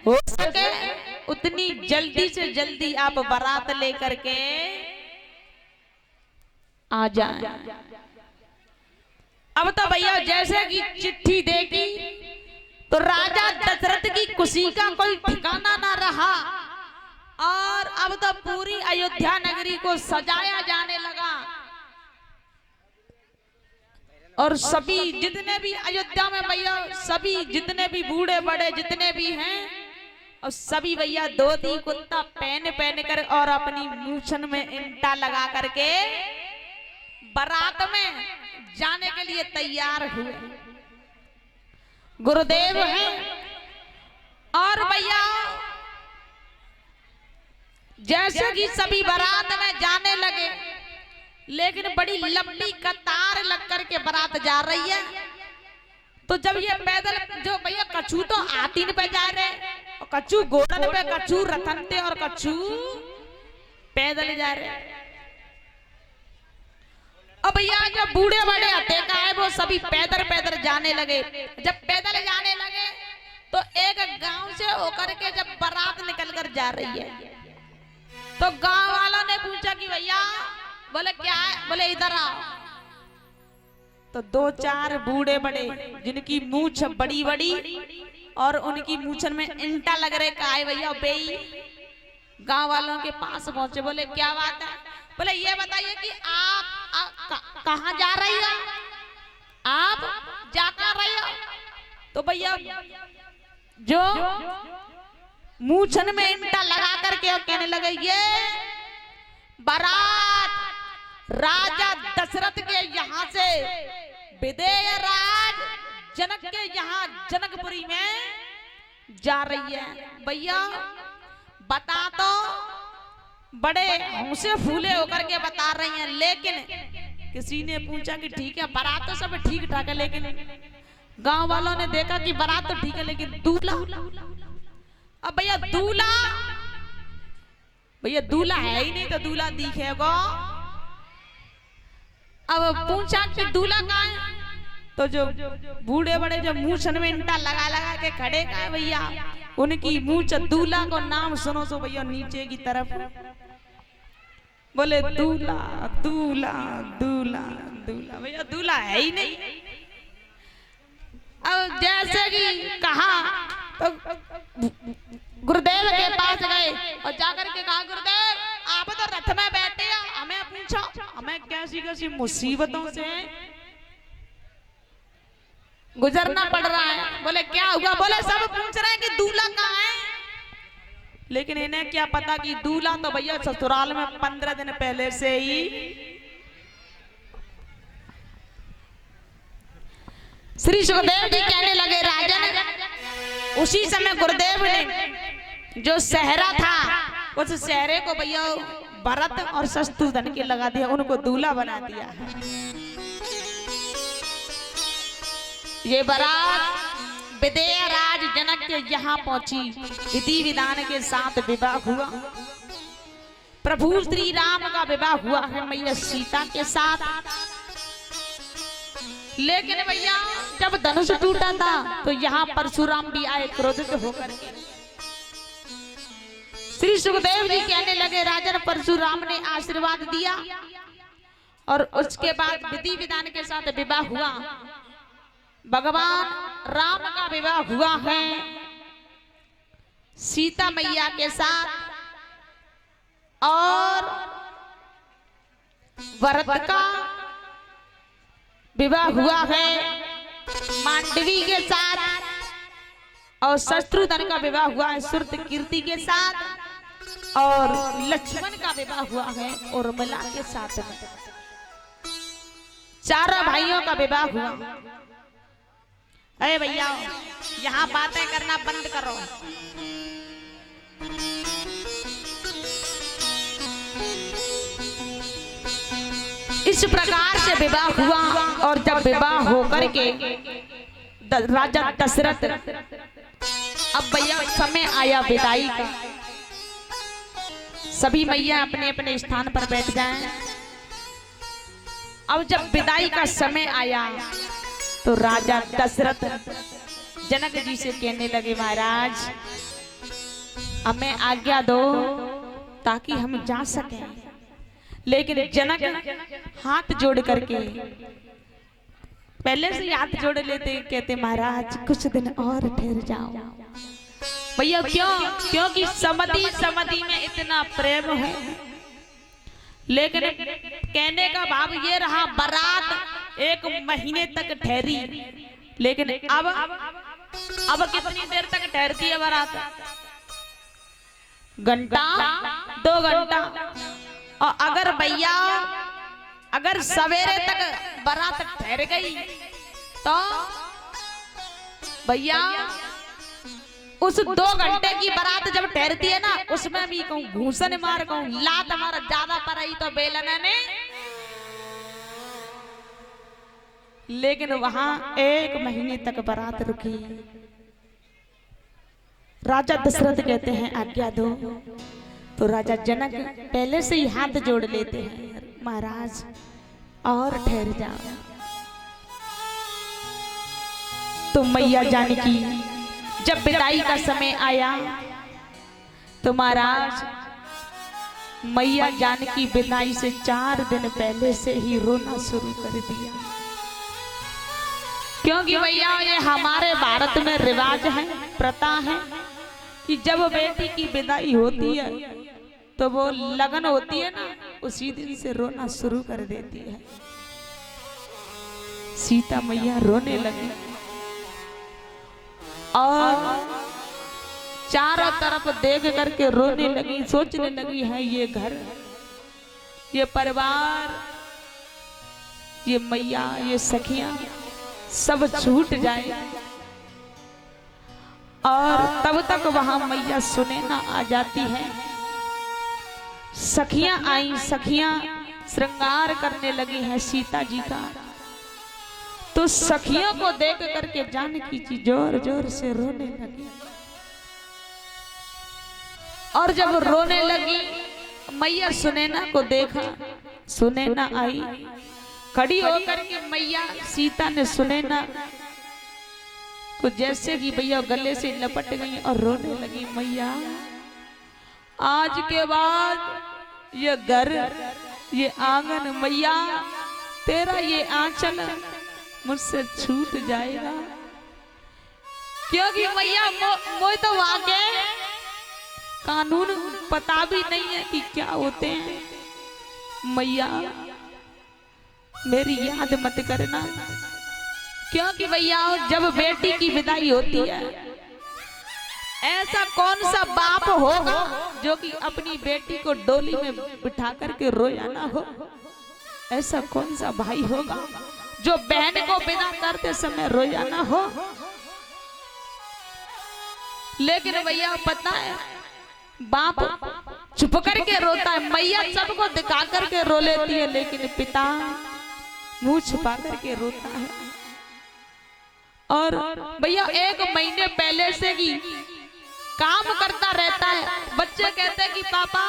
हो सके उतनी जल्दी से जल्दी आप बारात लेकर के आ जाए। अब तो भैया जैसे कि चिट्ठी देगी तो राजा दशरथ की खुशी का कोई ठिकाना ना रहा और अब तो पूरी अयोध्या नगरी को सजाया जाने लगा और सभी जितने भी अयोध्या में भैया सभी जितने भी बूढ़े बड़े जितने भी हैं और सभी भैया धोती कुर्ता पहन पहन कर और अपनी मूछन में इंटा लगा करके बारात में जाने के लिए तैयार हुए। गुरुदेव हैं और भैया जैसे कि सभी बारात में जाने लगे लेकिन बड़ी लंबी कतार लग करके बारात जा रही है। तो जब ये पैदल जो भैया कछू तो आतीन पे जा रहे और कछू घोड़न पे कछू रथन पे और कछू पैदल जा रहे। अब भैया जब बूढ़े बड़े हटे का है वो सभी पैदल पैदल जाने लगे। जब पैदल जाने लगे तो एक गांव से होकर के जब बारात निकल कर जा रही है तो गांव वालों ने पूछा कि भैया बोले क्या है, बोले इधर आओ। तो दो चार बूढ़े बड़े जिनकी मूछ बड़ी बड़ी और उनकी मूछन में इंटा लग रहे का है भैया बेई गांव वालों के पास पहुंचे। बोले क्या बात है, बोले ये बताइए कि आप कहाँ जा रही हो, आप जा कर रही हो। तो भैया जो मूछन में इंटा लगा करके और कहने लगे ये बारात राजा दशरथ के यहाँ से विदेह राज जनक के यहाँ जनकपुरी में जा रही है। भैया बता तो बड़े हमसे फूले होकर के बता रही हैं लेकिन किसी ने पूछा कि ठीक है बारात तो सब ठीक ठाक है लेकिन गांव वालों ने देखा कि बारात तो ठीक है लेकिन दूल्हा। अब भैया दूल्हा है ही नहीं तो दूल्हा दिखेगा। अब पूछा कि दूल्हा कहाँ है तो जो बूढ़े बड़े जो मूछन में इंटा लगा लगा के खड़े का है भैया उनकी मूछ दूल्हा को नाम सुनो तो भैया नीचे की तरफ बोले दूल्हा दूल्हा दूल्हा दूल्हा। भैया दूल्हा है ही नहीं। अब जैसे कि कहा तो गुरुदेव के पास गए और जाकर के कहा गुरुदेव आप तो रथ में बैठे हैं हमें पूछो हमें कैसी कैसी मुसीबतों से गुजरना पड़ रहा है। बोले क्या हुआ, बोले सब पूछ रहे हैं कि दूल्हा कहाँ है लेकिन इन्हें क्या पता कि दूल्हा तो भैया ससुराल में 15 दिन पहले से ही। श्री सुखदेव जी कहने लगे राजन उसी समय गुरुदेव ने जो सहरा था उस सहरे को भैया भरत और शत्रुघ्न के लगा दिया उनको दूल्हा बना दिया। ये बारात विदेह राज जनक के यहाँ पहुंची विधि विधान के साथ विवाह हुआ। प्रभु श्री राम का विवाह हुआ है मैया सीता के साथ। लेकिन भैया जब धनुष टूटा था तो यहाँ परशुराम भी आए क्रोधित होकर के। श्री सुखदेव जी कहने लगे राजन परशुराम ने आशीर्वाद दिया और उसके बाद विधि विधान के साथ विवाह हुआ। भगवान राम का विवाह हुआ है सीता मैया के साथ और भरत का विवाह हुआ है मांडवी के साथ और शत्रुघ्न का विवाह हुआ है श्रुतकीर्ति के साथ और लक्ष्मण का विवाह हुआ है उर्मिला के साथ में। चारों भाइयों का विवाह हुआ। अरे भैया यहाँ बातें करना बंद करो। इस प्रकार से विवाह हुआ और जब विवाह होकर के राजा दशरथ अब भैया समय आया विदाई का। सभी मैया अपने अपने स्थान पर बैठ जाएं। अब जब विदाई का समय आया तो राजा दशरथ जनक जी से कहने लगे महाराज हमें आज्ञा दो ताकि हम जा सकें। लेकिन जनक हाथ जोड़ करके पहले से ही हाथ जोड़ लेते, कहते महाराज कुछ दिन और ठहर जाओ। भैया क्यों? क्योंकि समधि में इतना प्रेम है। लेकिन कहने का भाव ये रहा, बारात 1 महीने तक ठहरी, लेकिन अब कितनी देर तक ठहरती है बारात? घंटा 2 घंटा। और अगर भैया अगर सवेरे तक बारात ठहर गई तो भैया उस 2 घंटे की बारात जब ठहरती है ना, उसमें भी कहूँ घूसन मार, कहूँ लात हमारा ज्यादा पर आई तो बेलन ने। लेकिन वहां 1 महीने तक बारात रुकी। राजा दशरथ कहते हैं आज्ञा दो। तो राजा जनक पहले से ही हाथ जोड़ लेते हैं, महाराज और ठहर जाओ। तो मैया जानकी जब विदाई का समय आया तो महाराज मैया जानकी विदाई से 4 दिन पहले से ही रोना शुरू कर दिया। क्योंकि भैया ये हमारे भारत में रिवाज है, प्रथा है कि जब बेटी की विदाई होती है तो वो लगन होती है ना, उसी दिन से रोना शुरू कर देती है। सीता मैया रोने लगी और चारों तरफ देख करके रोने लगी, सोचने लगी है ये घर, ये परिवार, ये मैया, ये सखियां सब छूट जाए। और तब तक वहां मैया सुनैना आ जाती है। सखियां आई, सखियां श्रृंगार करने लगी हैं सीता जी का। तो सखियों को देख करके जानकी जी जोर जोर से रोने लगी। और जब रोने लगी मैया सुनैना को देखा, सुनैना आई, खड़ी होकर के मैया सीता ने सुनैना को जैसे कि भैया गले से लपट गई और रोने लगी, मैया आज के बाद ये घर, ये आंगन, मैया तेरा ये आंचल मुझसे छूट जाएगा। क्योंकि मैया मुझे तो वाके कानून पता भी नहीं है कि क्या होते हैं। मैया मेरी याद मत करना, क्योंकि भैया जब बेटी की विदाई होती है ऐसा कौन सा बाप होगा जो कि अपनी बेटी को डोली में बिठा करके रोया ना हो। ऐसा कौन सा भाई होगा जो बहन को विदा करते समय रोया ना हो। लेकिन भैया पता है बाप चुप करके रोता है, मैया सबको दिखा करके रो लेती है, लेकिन पिता मुंह छुपा करके रोता है। और भैया 1 महीने पहले से ही काम करता रहता है। बच्चे कहते हैं कि पापा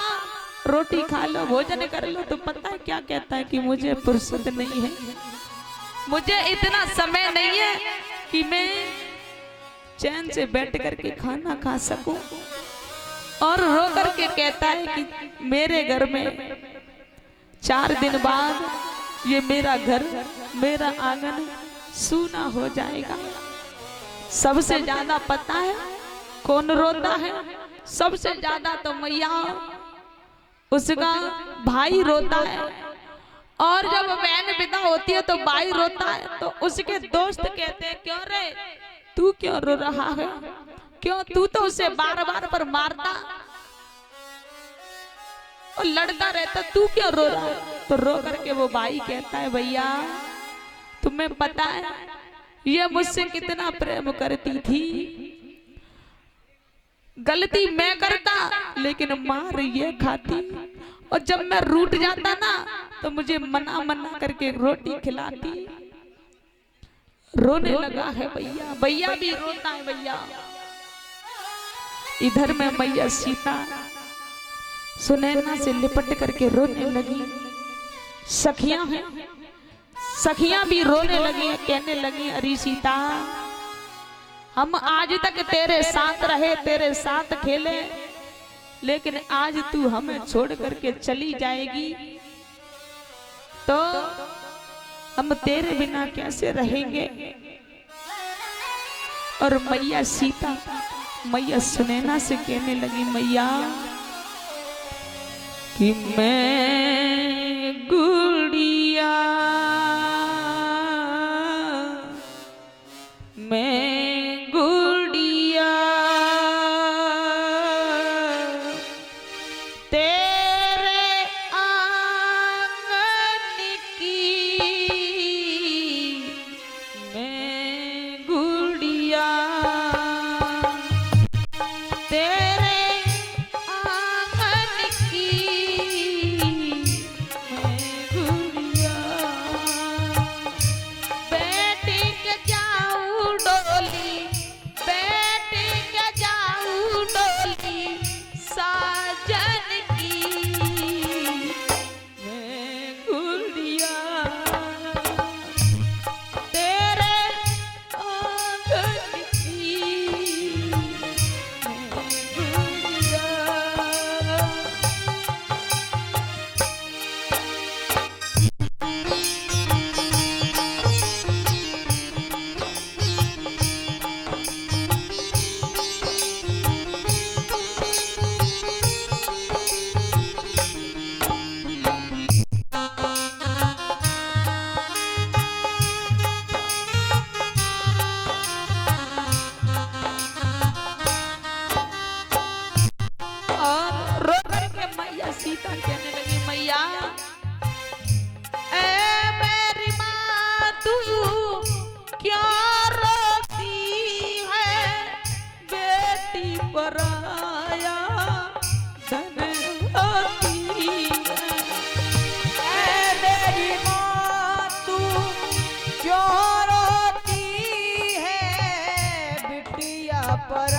रोटी खा लो, भोजन कर लो, तो पता है क्या कहता है कि मुझे फुर्सत नहीं है, मुझे इतना समय नहीं है कि मैं चैन से बैठ करके खाना खा सकूं। और रो करके कहता है कि मेरे घर में 4 दिन बाद ये मेरा घर, मेरा आंगन सूना हो जाएगा। सबसे ज्यादा पता है कौन रोता है? सबसे ज्यादा तो मैया उसका भाई रोता है। और जब बहन विदा होती है तो भाई रोता है। तो उसके दोस्त कहते हैं क्यों रे, तू क्यों रो रहा है? क्यों, तू तो उसे बार बार पर मारता और लड़ता रहता, तू क्यों रो रहा है? तो रो करके वो भाई कहता है भैया तुम्हें पता है ये मुझसे कितना प्रेम करती थी, गलती मैं करता लेकिन मार ये खाती, और जब मैं रूठ जाता ना तो मुझे मना मना करके रोटी खिलाती। रोने लगा है भैया, भैया भी रोता है भैया। इधर में मैया सीता सुनैना से लिपट करके रोने लगी। सखियां हैं, सखियां भी रोने लगी, कहने लगी अरे सीता हम आज तक तेरे साथ रहे, तेरे साथ खेले, लेकिन आज तू हमें छोड़ करके चली जाएगी तो हम तेरे बिना कैसे रहेंगे। और मैया सीता मैया सुनैना से कहने लगी, मैया कि मैं गुड़िया मैं गुड़िया तेरे आंगन की मैं गुड़िया तेरे आंगन की मैं गुड़िया बेटी के जाऊं डोली बेटी के जाऊं डोली साजन की मैं गुड़िया तेरे आंगन की मैं गुड़िया। और रो करके मैया सीता कहने लगी, मैया ए मेरी माँ तू क्यों रोती है बेटी पराया धन होती है। ऐ मेरी माँ तू क्यों रोती है बिटिया पर